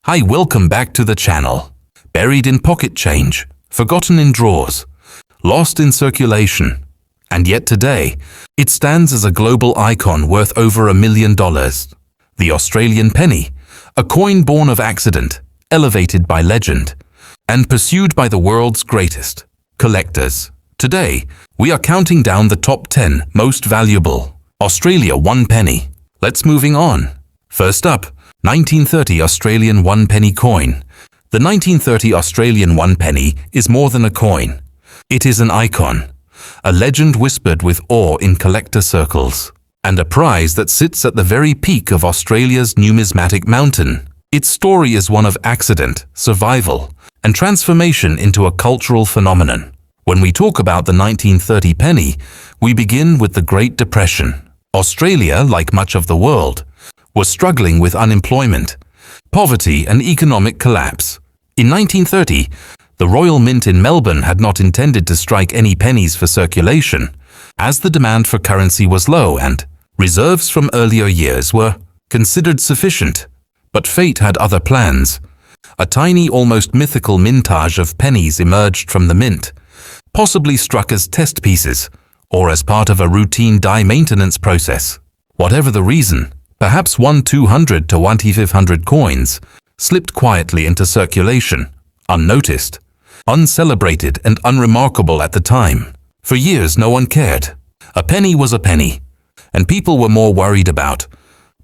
Hi, welcome back to the channel. Buried in pocket change, forgotten in drawers, lost in circulation, and yet today, it stands as a global icon worth over $1 million. The Australian penny, a coin born of accident, elevated by legend, and pursued by the world's greatest collectors. Today, we are counting down the top 10 most valuable Australia 1 penny. Let's moving on. First up, 1930 Australian 1 penny coin. The 1930 Australian 1 penny is more than a coin. It is an icon, a legend whispered with awe in collector circles, and a prize that sits at the very peak of Australia's numismatic mountain. Its story is one of accident, survival, and transformation into a cultural phenomenon. When we talk about the 1930 penny, we begin with the Great Depression. Australia, like much of the world, was struggling with unemployment, poverty, and economic collapse. In 1930, the Royal Mint in Melbourne had not intended to strike any pennies for circulation, as the demand for currency was low and reserves from earlier years were considered sufficient. But fate had other plans. A tiny, almost mythical mintage of pennies emerged from the mint, possibly struck as test pieces or as part of a routine die maintenance process. Whatever the reason, perhaps 1 200 to 1 500 coins slipped quietly into circulation, unnoticed, uncelebrated, and unremarkable at the time. For years, no one cared. A penny was a penny, and people were more worried about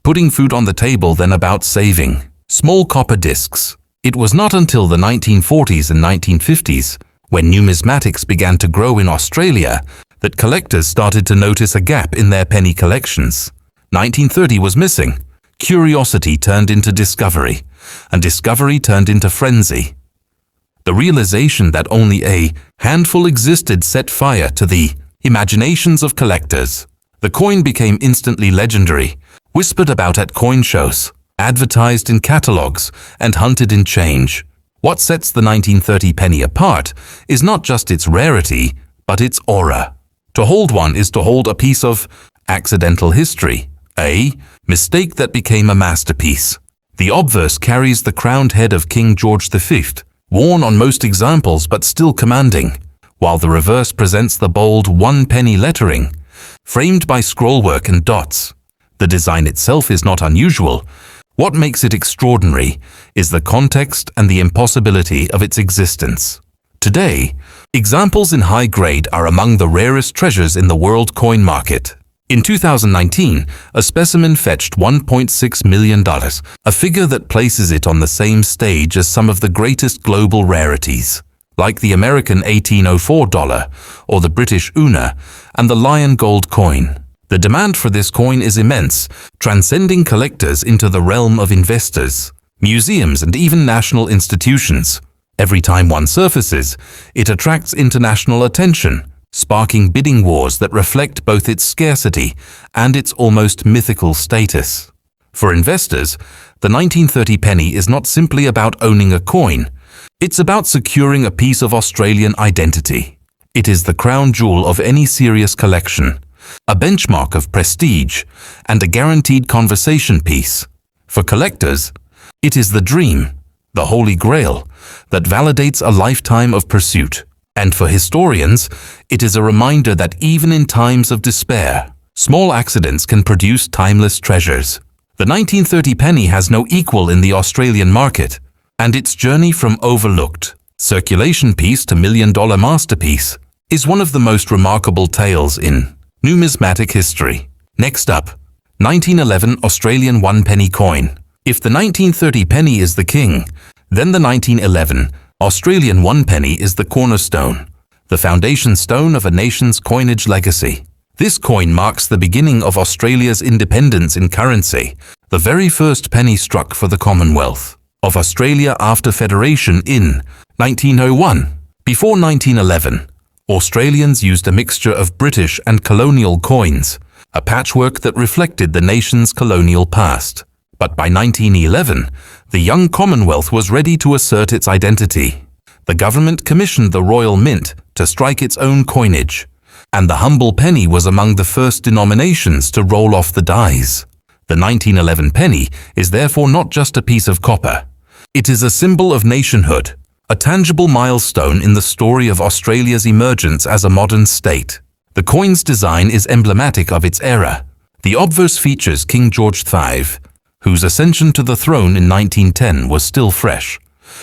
putting food on the table than about saving small copper discs. It was not until the 1940s and 1950s, when numismatics began to grow in Australia, that collectors started to notice a gap in their penny collections. 1930 was missing. Curiosity turned into discovery, and discovery turned into frenzy. The realization that only a handful existed set fire to the imaginations of collectors. The coin became instantly legendary, whispered about at coin shows, advertised in catalogs, and hunted in change. What sets the 1930 penny apart is not just its rarity, but its aura. To hold one is to hold a piece of accidental history, a mistake that became a masterpiece. The obverse carries the crowned head of King George V, worn on most examples but still commanding, while the reverse presents the bold 1 penny lettering, framed by scrollwork and dots. The design itself is not unusual. What makes it extraordinary is the context and the impossibility of its existence. Today, examples in high grade are among the rarest treasures in the world coin market. In 2019, a specimen fetched $1.6 million, a figure that places it on the same stage as some of the greatest global rarities, like the American $1804 or the British Una and the Lion Gold coin. The demand for this coin is immense, transcending collectors into the realm of investors, museums, and even national institutions. Every time one surfaces, it attracts international attention, sparking bidding wars that reflect both its scarcity and its almost mythical status. For investors, the 1930 penny is not simply about owning a coin. It's about securing a piece of Australian identity. It is the crown jewel of any serious collection, a benchmark of prestige, and a guaranteed conversation piece. For collectors, it is the dream, the holy grail, that validates a lifetime of pursuit. And for historians, it is a reminder that even in times of despair, small accidents can produce timeless treasures. The 1930 penny has no equal in the Australian market, and its journey from overlooked circulation piece to million-dollar masterpiece is one of the most remarkable tales in numismatic history. Next up, 1911 Australian 1 penny coin. If the 1930 penny is the king, then the 1911 Australian 1 penny is the cornerstone, the foundation stone of a nation's coinage legacy. This coin marks the beginning of Australia's independence in currency, the very first penny struck for the Commonwealth of Australia after Federation in 1901. Before 1911, Australians used a mixture of British and colonial coins, a patchwork that reflected the nation's colonial past. But by 1911, the young Commonwealth was ready to assert its identity. The government commissioned the Royal Mint to strike its own coinage, and the humble penny was among the first denominations to roll off the dies. The 1911 penny is therefore not just a piece of copper. It is a symbol of nationhood, a tangible milestone in the story of Australia's emergence as a modern state. The coin's design is emblematic of its era. The obverse features King George V, whose ascension to the throne in 1910 was still fresh,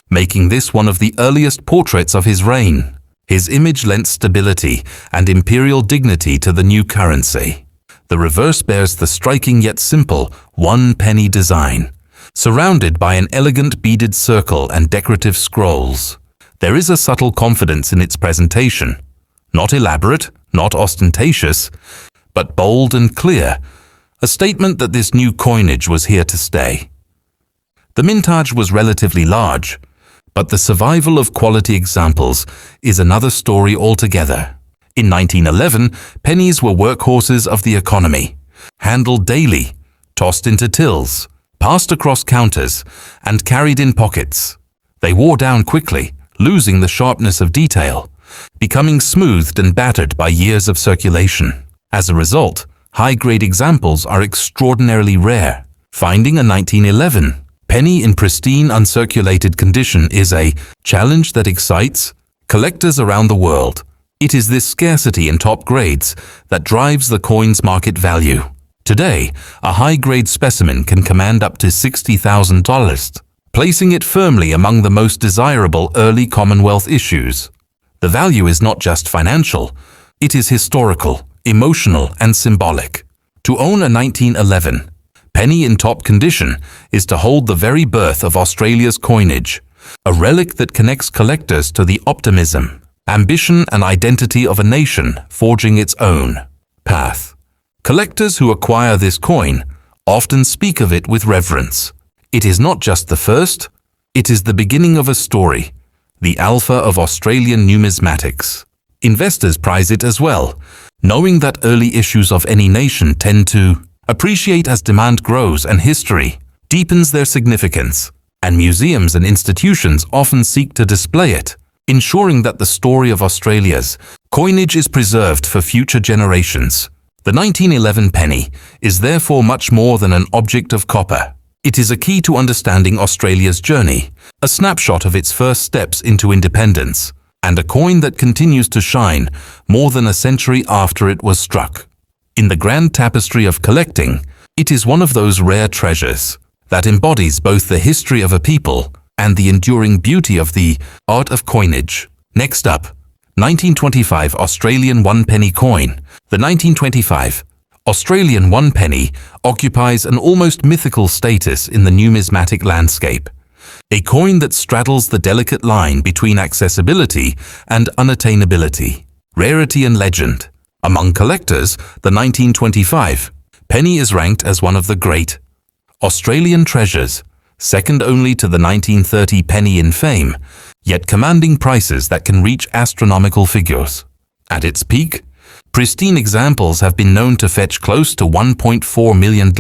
making this one of the earliest portraits of his reign. His image lent stability and imperial dignity to the new currency. The reverse bears the striking yet simple 1 penny design, surrounded by an elegant beaded circle and decorative scrolls. There is a subtle confidence in its presentation, not elaborate, not ostentatious, but bold and clear, a statement that this new coinage was here to stay. The mintage was relatively large, but the survival of quality examples is another story altogether. In 1911, pennies were workhorses of the economy, handled daily, tossed into tills, passed across counters, and carried in pockets. They wore down quickly, losing the sharpness of detail, becoming smoothed and battered by years of circulation. As a result, high-grade examples are extraordinarily rare. Finding a 1911 penny in pristine uncirculated condition is a challenge that excites collectors around the world. It is this scarcity in top grades that drives the coin's market value. Today, a high-grade specimen can command up to $60,000, placing it firmly among the most desirable early Commonwealth issues. The value is not just financial, it is historical, emotional, and symbolic. To own a 1911 penny in top condition is to hold the very birth of Australia's coinage, a relic that connects collectors to the optimism, ambition, and identity of a nation forging its own path. Collectors who acquire this coin often speak of it with reverence. It is not just the first, it is the beginning of a story, the alpha of Australian numismatics. Investors prize it as well, knowing that early issues of any nation tend to appreciate as demand grows and history deepens their significance, and museums and institutions often seek to display it, ensuring that the story of Australia's coinage is preserved for future generations. The 1911 penny is therefore much more than an object of copper. It is a key to understanding Australia's journey, a snapshot of its first steps into independence, and a coin that continues to shine more than a century after it was struck. In the grand tapestry of collecting, it is one of those rare treasures that embodies both the history of a people and the enduring beauty of the art of coinage. Next up, 1925 Australian 1 penny coin. The 1925 Australian 1 penny occupies an almost mythical status in the numismatic landscape, a coin that straddles the delicate line between accessibility and unattainability, rarity and legend. Among collectors, the 1925 penny is ranked as one of the great Australian treasures, second only to the 1930 penny in fame, yet commanding prices that can reach astronomical figures. At its peak, pristine examples have been known to fetch close to $1.4 million,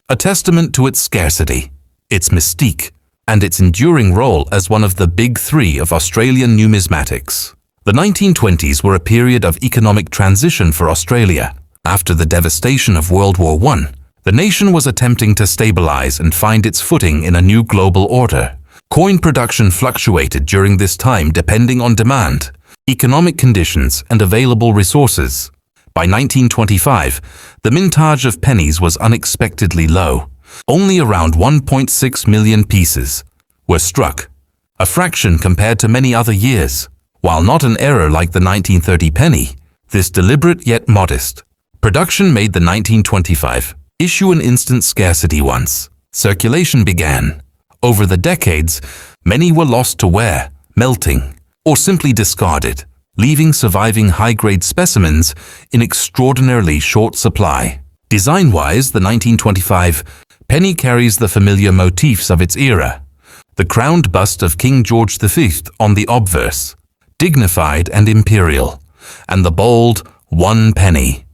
a testament to its scarcity, its mystique, and its enduring role as one of the big three of Australian numismatics. The 1920s were a period of economic transition for Australia. After the devastation of World War I, the nation was attempting to stabilize and find its footing in a new global order. Coin production fluctuated during this time depending on demand, economic conditions, and available resources. By 1925, the mintage of pennies was unexpectedly low. Only around 1.6 million pieces were struck, a fraction compared to many other years. While not an error like the 1930 penny, this deliberate yet modest production made the 1925 issue an instant scarcity once circulation began. Over the decades, many were lost to wear, melting, or simply discarded, leaving surviving high-grade specimens in extraordinarily short supply. Design-wise, the 1925 penny carries the familiar motifs of its era. The crowned bust of King George V on the obverse, dignified and imperial, and the bold 1 penny,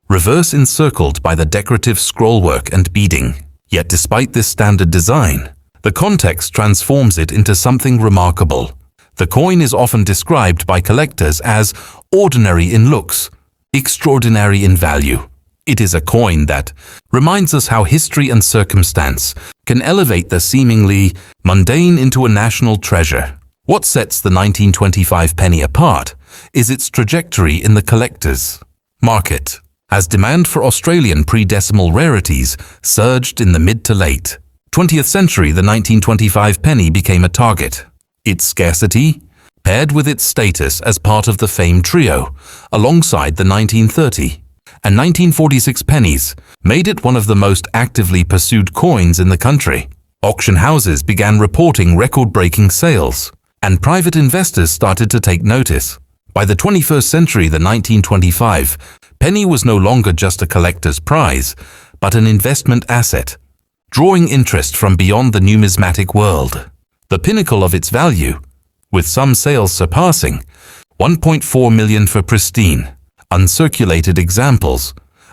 reverse encircled by the decorative scrollwork and beading. Yet despite this standard design, the context transforms it into something remarkable. The coin is often described by collectors as ordinary in looks, extraordinary in value. It is a coin that reminds us how history and circumstance can elevate the seemingly mundane into a national treasure. What sets the 1925 penny apart is its trajectory in the collector's market, as demand for Australian pre-decimal rarities surged in the mid to late 20th century. The 1925 penny became a target. Its scarcity, paired with its status as part of the famed trio, alongside the 1930 and 1946 pennies, made it one of the most actively pursued coins in the country. Auction houses began reporting record-breaking sales, and private investors started to take notice. By the 21st century, the 1925 penny was no longer just a collector's prize, but an investment asset, drawing interest from beyond the numismatic world. The pinnacle of its value, with some sales surpassing $1.4 million for pristine, uncirculated examples,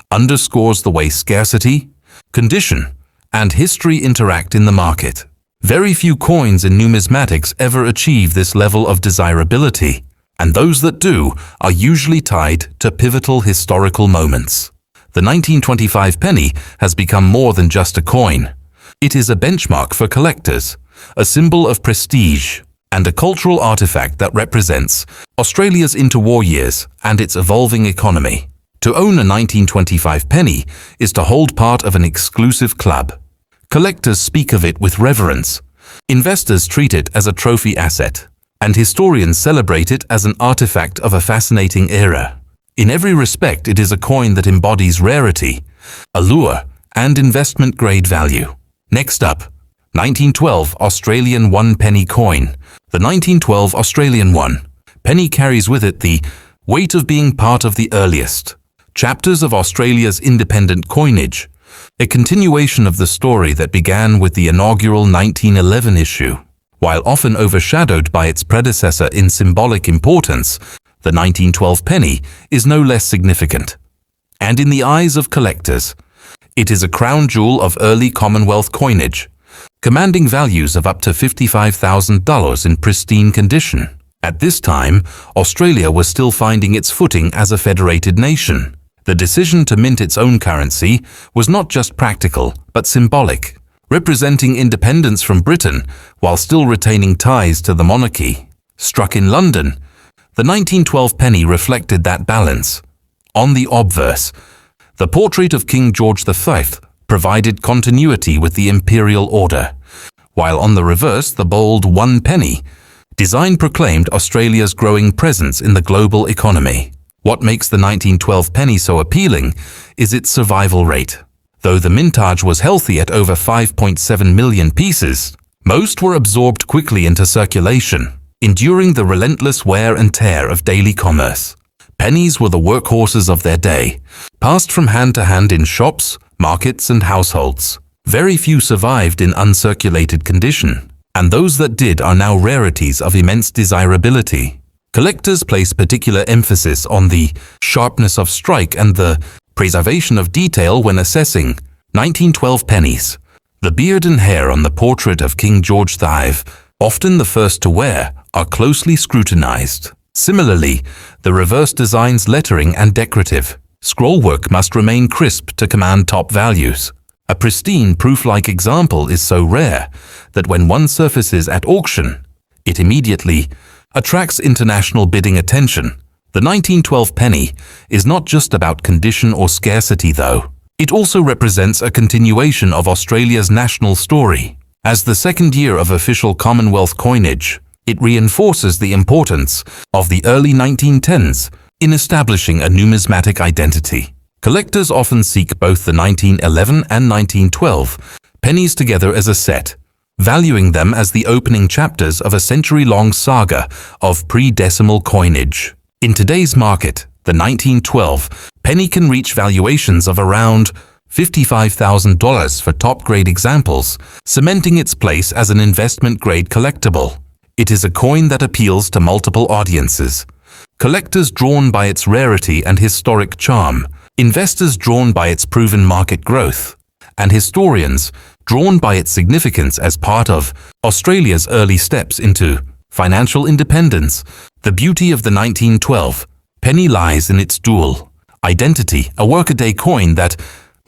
underscores the way scarcity, condition, and history interact in the market. Very few coins in numismatics ever achieve this level of desirability, and those that do are usually tied to pivotal historical moments. The 1925 penny has become more than just a coin. It is a benchmark for collectors, a symbol of prestige, and a cultural artifact that represents Australia's interwar years and its evolving economy. To own a 1925 penny is to hold part of an exclusive club. Collectors speak of it with reverence, investors treat it as a trophy asset, and historians celebrate it as an artifact of a fascinating era. In every respect, it is a coin that embodies rarity, allure, and investment-grade value. Next up, 1912 Australian 1 penny coin. The 1912 Australian 1 penny carries with it the weight of being part of the earliest chapters of Australia's independent coinage, a continuation of the story that began with the inaugural 1911 issue. While often overshadowed by its predecessor in symbolic importance, the 1912 penny is no less significant. And in the eyes of collectors, it is a crown jewel of early Commonwealth coinage, commanding values of up to $55,000 in pristine condition. At this time, Australia was still finding its footing as a federated nation. The decision to mint its own currency was not just practical, but symbolic, representing independence from Britain while still retaining ties to the monarchy. Struck in London, the 1912 penny reflected that balance. On the obverse, the portrait of King George V provided continuity with the imperial order, while on the reverse, the bold 1 penny design proclaimed Australia's growing presence in the global economy. What makes the 1912 penny so appealing is its survival rate. Though the mintage was healthy at over 5.7 million pieces, most were absorbed quickly into circulation, enduring the relentless wear and tear of daily commerce. Pennies were the workhorses of their day, passed from hand to hand in shops, markets, and households. Very few survived in uncirculated condition, and those that did are now rarities of immense desirability. Collectors place particular emphasis on the sharpness of strike and the preservation of detail when assessing 1912 pennies. The beard and hair on the portrait of King George V, often the first to wear, are closely scrutinized. Similarly, the reverse design's lettering and decorative scrollwork must remain crisp to command top values. A pristine proof-like example is so rare that when one surfaces at auction, it immediately attracts international bidding attention. The 1912 penny is not just about condition or scarcity, though. It also represents a continuation of Australia's national story. As the second year of official Commonwealth coinage, it reinforces the importance of the early 1910s in establishing a numismatic identity. Collectors often seek both the 1911 and 1912 pennies together as a set, valuing them as the opening chapters of a century-long saga of pre-decimal coinage. In today's market, the 1912 penny can reach valuations of around $55,000 for top-grade examples, cementing its place as an investment-grade collectible. It is a coin that appeals to multiple audiences. Collectors drawn by its rarity and historic charm, investors drawn by its proven market growth, and historians drawn by its significance as part of Australia's early steps into financial independence. The beauty of the 1912 penny lies in its dual, Identity, a workaday coin that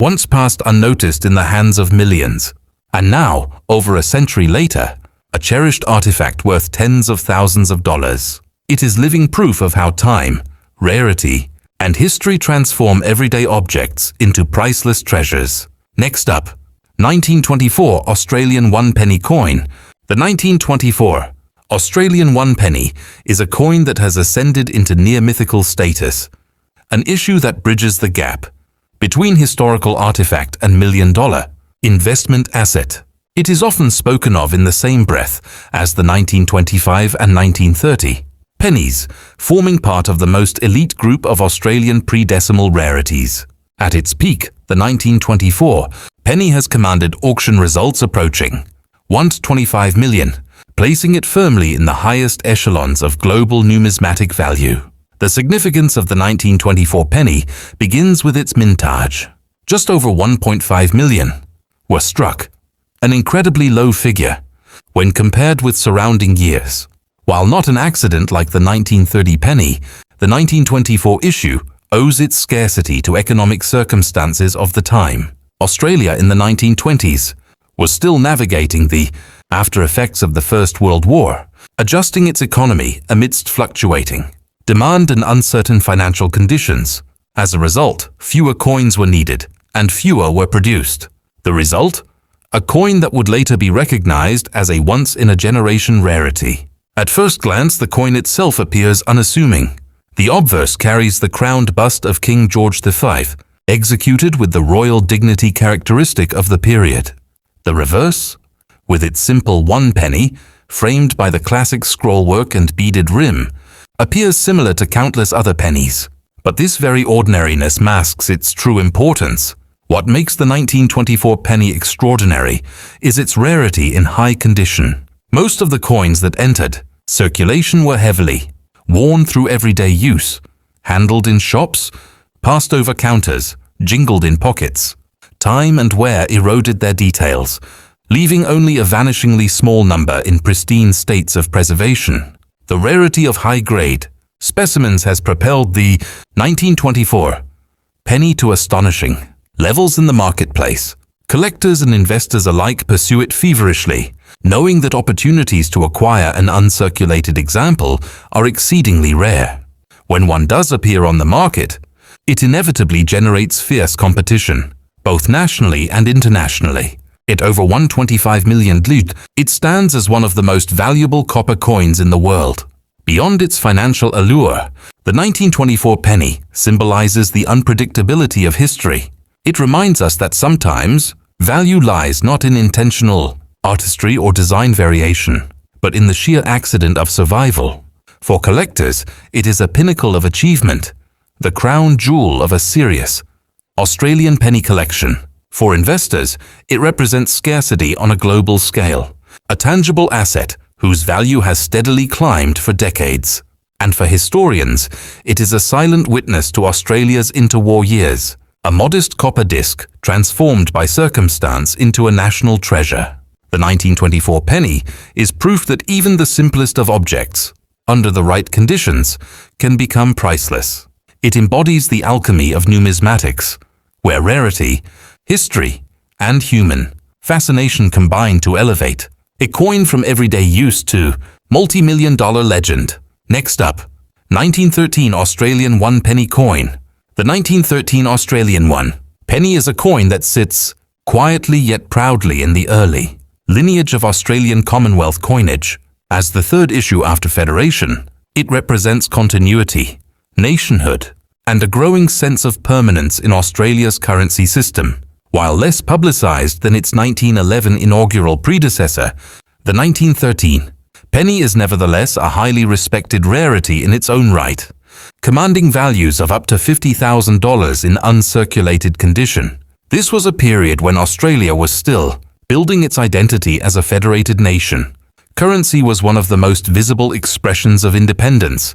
once passed unnoticed in the hands of millions, and now, over a century later, a cherished artifact worth tens of thousands of dollars. It is living proof of how time, rarity, and history transform everyday objects into priceless treasures. Next up, 1924 Australian 1 penny coin. The 1924 Australian 1 penny is a coin that has ascended into near-mythical status, an issue that bridges the gap between historical artifact and million-dollar investment asset. It is often spoken of in the same breath as the 1925 and 1930 pennies, forming part of the most elite group of Australian pre-decimal rarities. At its peak, the 1924 penny has commanded auction results approaching $125 million, placing it firmly in the highest echelons of global numismatic value. The significance of the 1924 penny begins with its mintage. Just over 1.5 million were struck, an incredibly low figure when compared with surrounding years. While not an accident like the 1930 penny, the 1924 issue owes its scarcity to economic circumstances of the time. Australia in the 1920s was still navigating the after effects of the First World War, adjusting its economy amidst fluctuating demand and uncertain financial conditions. As a result, fewer coins were needed and fewer were produced. The result? A coin that would later be recognized as a once-in-a-generation rarity. At first glance, the coin itself appears unassuming. The obverse carries the crowned bust of King George V, executed with the royal dignity characteristic of the period. The reverse, with its simple 1 penny, framed by the classic scrollwork and beaded rim, appears similar to countless other pennies. But this very ordinariness masks its true importance. What makes the 1924 penny extraordinary is its rarity in high condition. Most of the coins that entered circulation were heavily worn through everyday use, handled in shops, passed over counters, jingled in pockets. Time and wear eroded their details, leaving only a vanishingly small number in pristine states of preservation. The rarity of high-grade specimens has propelled the 1924 penny to astonishing levels in the marketplace. Collectors and investors alike pursue it feverishly, knowing that opportunities to acquire an uncirculated example are exceedingly rare. When one does appear on the market, it inevitably generates fierce competition, both nationally and internationally. At over $125 million, it stands as one of the most valuable copper coins in the world. Beyond its financial allure, the 1924 penny symbolizes the unpredictability of history. It reminds us that sometimes value lies not in intentional artistry or design variation, but in the sheer accident of survival. For collectors, it is a pinnacle of achievement, the crown jewel of a serious Australian penny collection. For investors, it represents scarcity on a global scale, a tangible asset whose value has steadily climbed for decades. And for historians, it is a silent witness to Australia's interwar years, a modest copper disc transformed by circumstance into a national treasure. The 1924 penny is proof that even the simplest of objects, under the right conditions, can become priceless. It embodies the alchemy of numismatics, where rarity, history, and human fascination combine to elevate a coin from everyday use to multi-million-dollar legend. Next up, 1913 Australian 1 penny coin. The 1913 Australian 1 penny is a coin that sits quietly yet proudly in the early lineage of Australian Commonwealth coinage. As the third issue after Federation, it represents continuity, nationhood, and a growing sense of permanence in Australia's currency system. While less publicized than its 1911 inaugural predecessor, the 1913 penny is nevertheless a highly respected rarity in its own right, commanding values of up to $50,000 in uncirculated condition. This was a period when Australia was still building its identity as a federated nation. Currency was one of the most visible expressions of independence,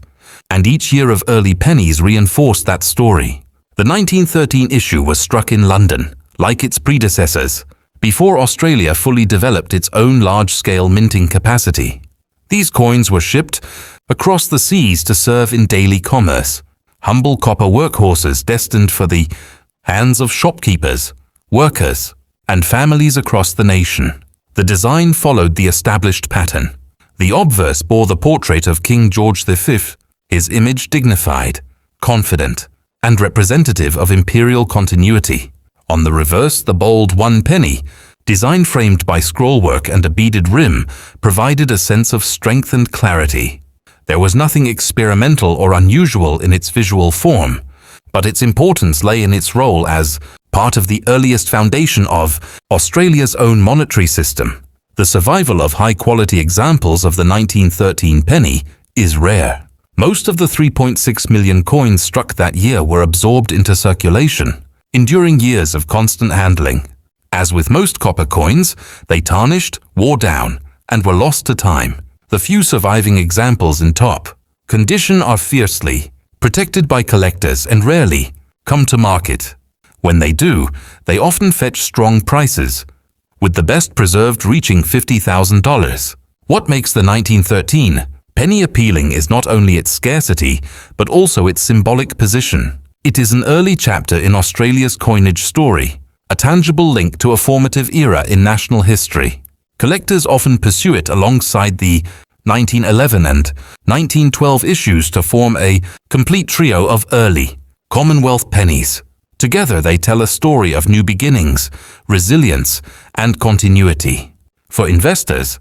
and each year of early pennies reinforced that story. The 1913 issue was struck in London, like its predecessors, before Australia fully developed its own large-scale minting capacity. These coins were shipped across the seas to serve in daily commerce, humble copper workhorses destined for the hands of shopkeepers, workers, and families across the nation. The design followed the established pattern. The obverse bore the portrait of King George V, his image dignified, confident, and representative of imperial continuity. On the reverse, the bold 1 penny, design framed by scrollwork and a beaded rim, provided a sense of strength and clarity. There was nothing experimental or unusual in its visual form, but its importance lay in its role as part of the earliest foundation of Australia's own monetary system. The survival of high-quality examples of the 1913 penny is rare. Most of the 3.6 million coins struck that year were absorbed into circulation, enduring years of constant handling. As with most copper coins, they tarnished, wore down, and were lost to time. The few surviving examples in top condition are fiercely protected by collectors and rarely come to market. When they do, they often fetch strong prices, with the best preserved reaching $50,000. What makes the 1913 penny appealing is not only its scarcity, but also its symbolic position. It is an early chapter in Australia's coinage story, a tangible link to a formative era in national history. Collectors often pursue it alongside the 1911 and 1912 issues to form a complete trio of early Commonwealth pennies. Together they tell a story of new beginnings, resilience, and continuity. For investors,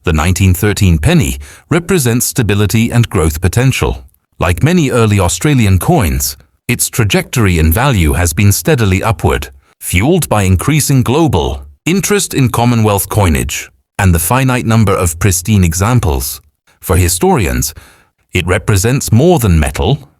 the 1913 penny represents stability and growth potential. Like many early Australian coins, its trajectory in value has been steadily upward, fueled by increasing global interest in Commonwealth coinage and the finite number of pristine examples. For historians, it represents more than metal.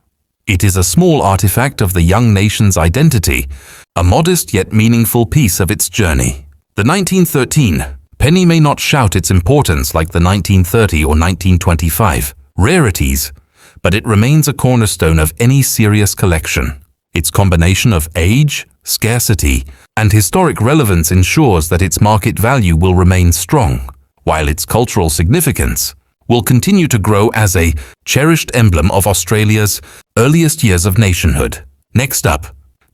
It is a small artifact of the young nation's identity, a modest yet meaningful piece of its journey. The 1913 penny may not shout its importance like the 1930 or 1925 rarities, but it remains a cornerstone of any serious collection. Its combination of age, scarcity, and historic relevance ensures that its market value will remain strong, while its cultural significance will continue to grow as a cherished emblem of Australia's earliest years of nationhood. Next up,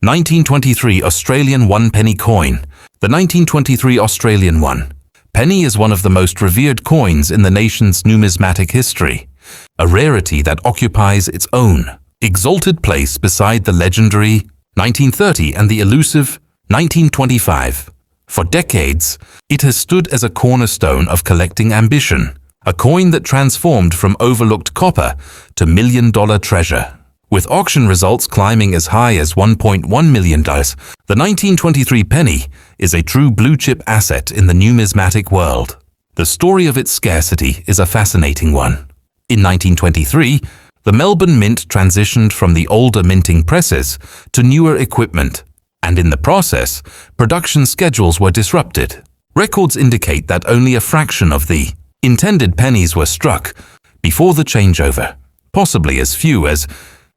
1923 Australian 1 penny coin. The 1923 Australian 1 penny is one of the most revered coins in the nation's numismatic history, a rarity that occupies its own exalted place beside the legendary 1930 and the elusive 1925. For decades, it has stood as a cornerstone of collecting ambition, a coin that transformed from overlooked copper to million-dollar treasure. With auction results climbing as high as $1.1 million, the 1923 penny is a true blue-chip asset in the numismatic world. The story of its scarcity is a fascinating one. In 1923, the Melbourne Mint transitioned from the older minting presses to newer equipment, and in the process, production schedules were disrupted. Records indicate that only a fraction of the intended pennies were struck before the changeover, possibly as few as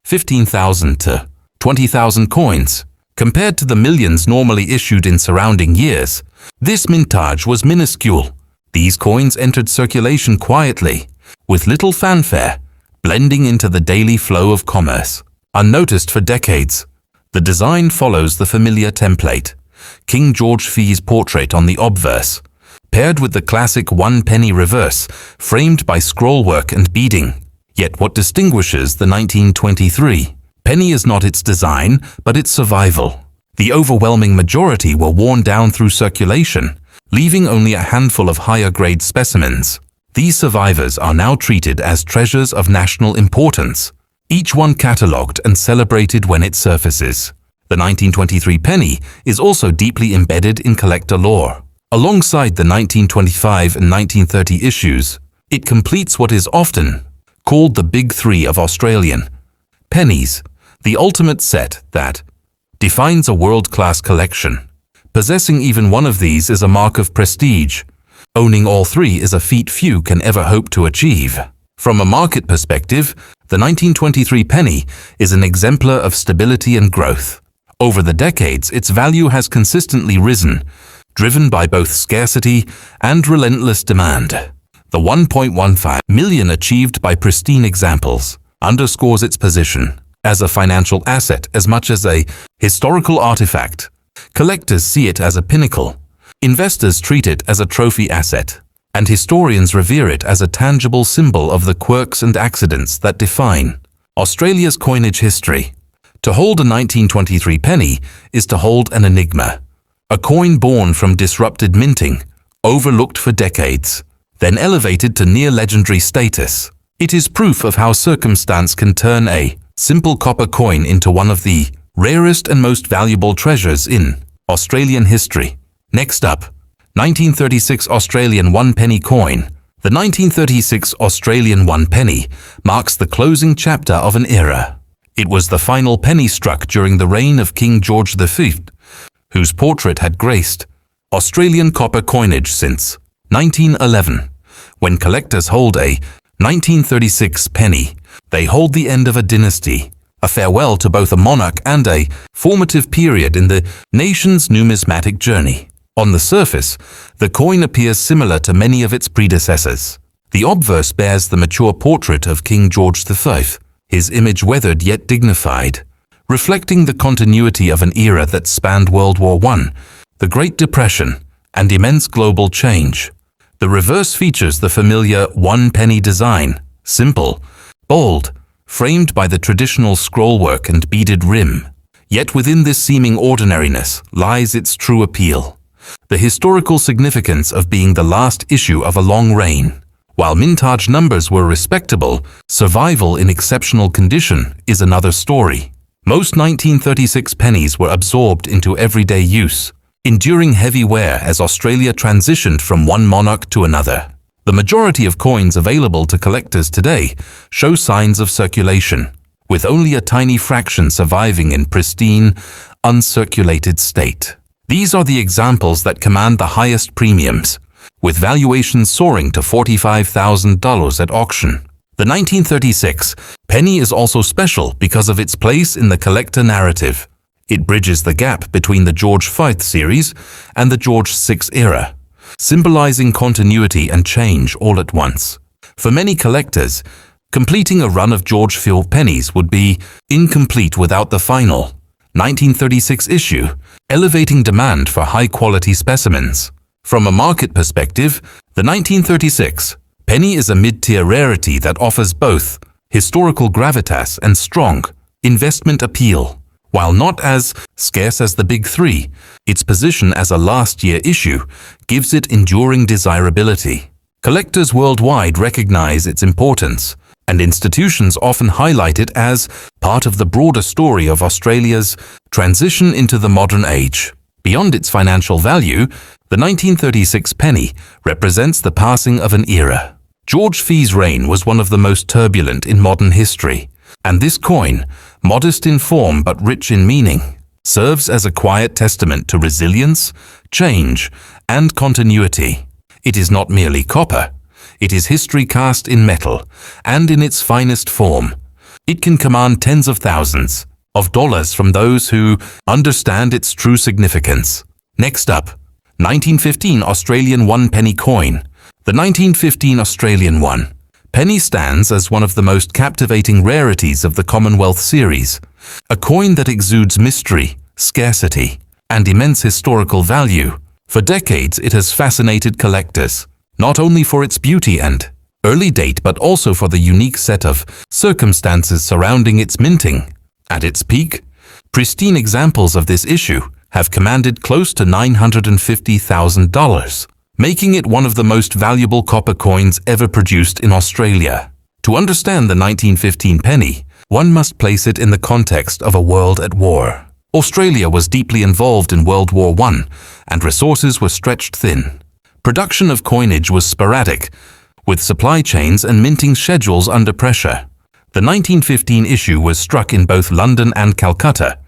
15,000 to 20,000 coins. Compared to the millions normally issued in surrounding years, this mintage was minuscule. These coins entered circulation quietly, with little fanfare, blending into the daily flow of commerce. Unnoticed for decades, the design follows the familiar template, King George V's portrait on the obverse, paired with the classic 1 penny reverse, framed by scrollwork and beading. Yet what distinguishes the 1923 penny is not its design, but its survival. The overwhelming majority were worn down through circulation, leaving only a handful of higher-grade specimens. These survivors are now treated as treasures of national importance, each one catalogued and celebrated when it surfaces. The 1923 penny is also deeply embedded in collector lore. Alongside the 1925 and 1930 issues, it completes what is often called the Big Three of Australian pennies, the ultimate set that defines a world-class collection. Possessing even one of these is a mark of prestige. Owning all three is a feat few can ever hope to achieve. From a market perspective, the 1923 penny is an exemplar of stability and growth. Over the decades, its value has consistently risen, driven by both scarcity and relentless demand. The 1.15 million achieved by pristine examples underscores its position as a financial asset as much as a historical artifact. Collectors see it as a pinnacle. Investors treat it as a trophy asset, and historians revere it as a tangible symbol of the quirks and accidents that define Australia's coinage history. To hold a 1923 penny is to hold an enigma, a coin born from disrupted minting, overlooked for decades, then elevated to near-legendary status. It is proof of how circumstance can turn a simple copper coin into one of the rarest and most valuable treasures in Australian history. Next up, 1936 Australian 1 penny coin. The 1936 Australian 1 penny marks the closing chapter of an era. It was the final penny struck during the reign of King George V, whose portrait had graced Australian copper coinage since 1911. When collectors hold a 1936 penny, they hold the end of a dynasty, a farewell to both a monarch and a formative period in the nation's numismatic journey. On the surface, the coin appears similar to many of its predecessors. The obverse bears the mature portrait of King George V, his image weathered yet dignified, reflecting the continuity of an era that spanned World War I, the Great Depression, and immense global change. The reverse features the familiar 1 penny design, simple, bold, framed by the traditional scrollwork and beaded rim. Yet within this seeming ordinariness lies its true appeal. The historical significance of being the last issue of a long reign. While mintage numbers were respectable, survival in exceptional condition is another story. Most 1936 pennies were absorbed into everyday use, enduring heavy wear as Australia transitioned from one monarch to another. The majority of coins available to collectors today show signs of circulation, with only a tiny fraction surviving in pristine, uncirculated state. These are the examples that command the highest premiums, with valuations soaring to $45,000 at auction. The 1936 penny is also special because of its place in the collector narrative. It bridges the gap between the George V series and the George VI era, symbolizing continuity and change all at once. For many collectors, completing a run of George V pennies would be incomplete without the final 1936 issue, elevating demand for high-quality specimens. From a market perspective, the 1936 penny is a mid-tier rarity that offers both historical gravitas and strong investment appeal. While not as scarce as the big three, its position as a last-year issue gives it enduring desirability. Collectors worldwide recognize its importance, and institutions often highlight it as part of the broader story of Australia's transition into the modern age. Beyond its financial value, the 1936 penny represents the passing of an era. George V's reign was one of the most turbulent in modern history, and this coin, modest in form but rich in meaning, serves as a quiet testament to resilience, change, and continuity. It is not merely copper. It is history cast in metal, and in its finest form. It can command tens of thousands of dollars from those who understand its true significance. Next up, 1915 Australian 1 penny coin. The 1915 Australian 1 penny stands as one of the most captivating rarities of the Commonwealth series, a coin that exudes mystery, scarcity, and immense historical value. For decades, it has fascinated collectors, not only for its beauty and early date but also for the unique set of circumstances surrounding its minting. At its peak, pristine examples of this issue have commanded close to $950,000, making it one of the most valuable copper coins ever produced in Australia. To understand the 1915 penny, one must place it in the context of a world at war. Australia was deeply involved in World War I, and resources were stretched thin. Production of coinage was sporadic, with supply chains and minting schedules under pressure. The 1915 issue was struck in both London and Calcutta,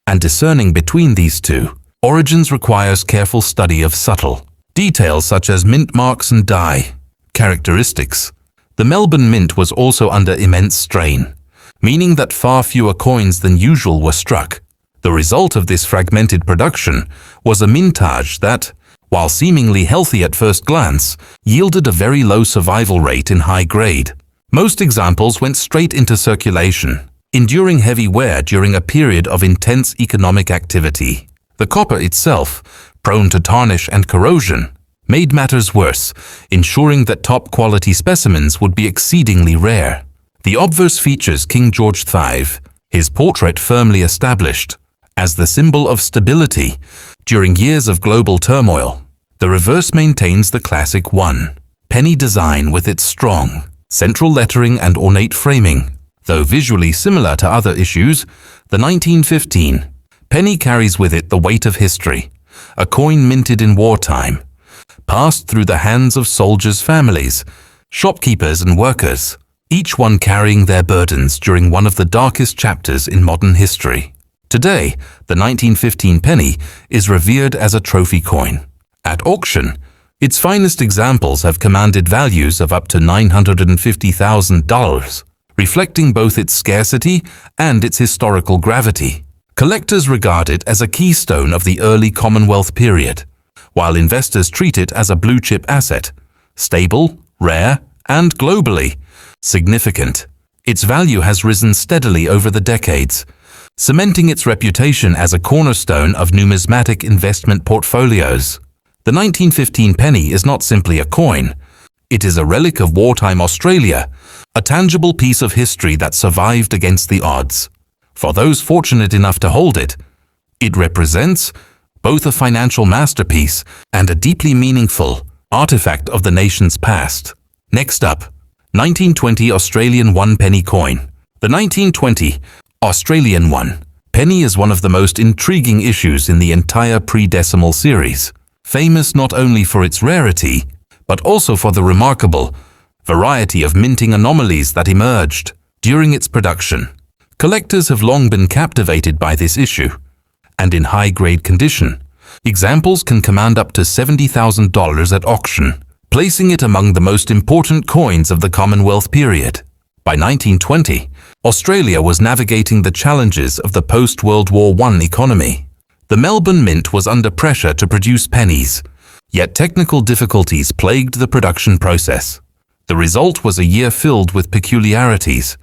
and discerning between these two origins requires careful study of subtle details such as mint marks and die characteristics. The Melbourne Mint was also under immense strain, meaning that far fewer coins than usual were struck. The result of this fragmented production was a mintage that, while seemingly healthy at first glance, yielded a very low survival rate in high grade. Most examples went straight into circulation, enduring heavy wear during a period of intense economic activity. The copper itself, prone to tarnish and corrosion, made matters worse, ensuring that top-quality specimens would be exceedingly rare. The obverse features King George V, his portrait firmly established, as the symbol of stability during years of global turmoil. The reverse maintains the classic penny design with its strong, central lettering and ornate framing. Though visually similar to other issues, the 1915 penny carries with it the weight of history, a coin minted in wartime, passed through the hands of soldiers' families, shopkeepers and workers, each one carrying their burdens during one of the darkest chapters in modern history. Today, the 1915 penny is revered as a trophy coin. At auction, its finest examples have commanded values of up to $950,000, reflecting both its scarcity and its historical gravity. Collectors regard it as a keystone of the early Commonwealth period, while investors treat it as a blue-chip asset, stable, rare, and globally significant. Its value has risen steadily over the decades, cementing its reputation as a cornerstone of numismatic investment portfolios. The 1915 penny is not simply a coin. It is a relic of wartime Australia, a tangible piece of history that survived against the odds. For those fortunate enough to hold it, it represents both a financial masterpiece and a deeply meaningful artifact of the nation's past. Next up, 1920 Australian 1 penny coin. The 1920 Australian 1 penny is one of the most intriguing issues in the entire pre-decimal series, famous not only for its rarity, but also for the remarkable variety of minting anomalies that emerged during its production. Collectors have long been captivated by this issue, and in high-grade condition, examples can command up to $70,000 at auction, placing it among the most important coins of the Commonwealth period. By 1920, Australia was navigating the challenges of the post-World War I economy. The Melbourne Mint was under pressure to produce pennies, yet technical difficulties plagued the production process. The result was a year filled with peculiarities,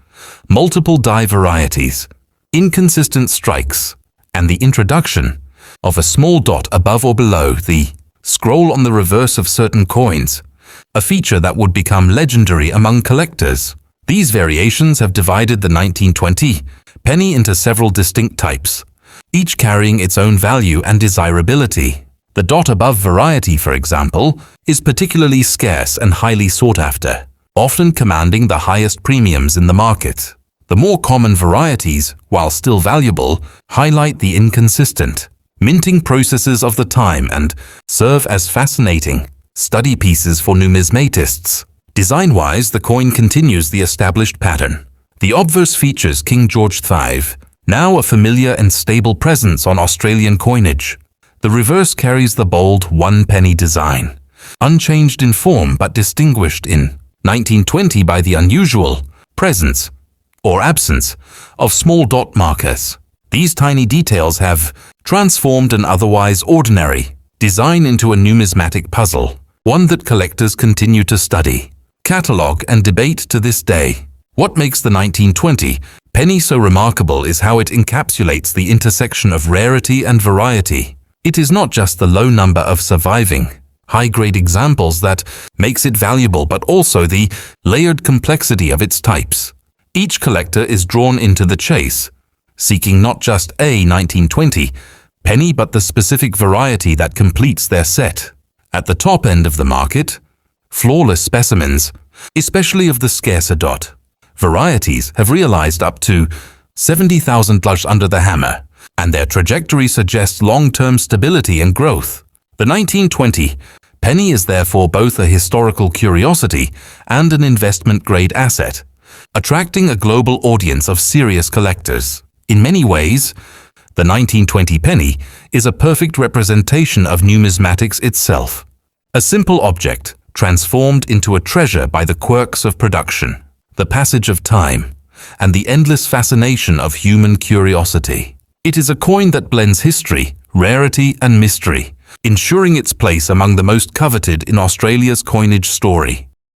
multiple die varieties, inconsistent strikes, and the introduction of a small dot above or below the scroll on the reverse of certain coins, a feature that would become legendary among collectors. These variations have divided the 1920 penny into several distinct types, each carrying its own value and desirability. The dot above variety, for example, is particularly scarce and highly sought after, often commanding the highest premiums in the market. The more common varieties, while still valuable, highlight the inconsistent minting processes of the time and serve as fascinating study pieces for numismatists. Design-wise, the coin continues the established pattern. The obverse features King George V, now a familiar and stable presence on Australian coinage. The reverse carries the bold 1 penny design, unchanged in form but distinguished in 1920 by the unusual presence or absence of small dot markers. These tiny details have transformed an otherwise ordinary design into a numismatic puzzle, one that collectors continue to study, catalogue, and debate to this day. What makes the 1920 penny so remarkable is how it encapsulates the intersection of rarity and variety. It is not just the low number of surviving, high-grade examples that makes it valuable, but also the layered complexity of its types. Each collector is drawn into the chase, seeking not just a 1920 penny but the specific variety that completes their set. At the top end of the market, flawless specimens, especially of the scarcer dot varieties, have realized up to $70,000 under the hammer, and their trajectory suggests long-term stability and growth. The 1920 penny is therefore both a historical curiosity and an investment-grade asset, attracting a global audience of serious collectors. In many ways, the 1920 penny is a perfect representation of numismatics itself, a simple object transformed into a treasure by the quirks of production, the passage of time, and the endless fascination of human curiosity. It is a coin that blends history, rarity, and mystery, ensuring its place among the most coveted in Australia's coinage story.